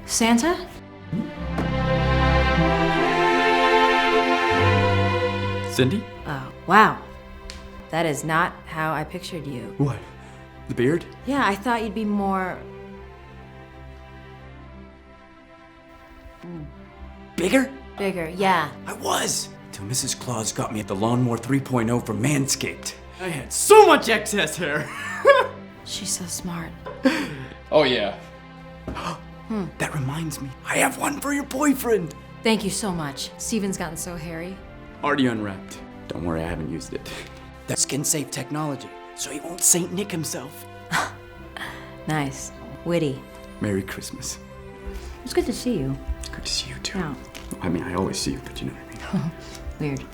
Santa? Cindy? Oh, wow. That is not how I pictured you. What? The beard? Yeah, I thought you'd be more... Bigger? bigger, yeah. I was! Till Mrs. Claus got me at the Mower 3.0 from Manscaped. I had so much excess hair! She's so smart. Oh, yeah. That reminds me, I have one for your boyfriend! Thank you so much. Steven's gotten so hairy. Already unwrapped. Don't worry, I haven't used it. That's skin-safe technology, so he won't Saint Nick himself. Nice. Witty. Merry Christmas. It's good to see you. It's good to see you too. Yeah. I mean, I always see you, but you know what I mean. Weird.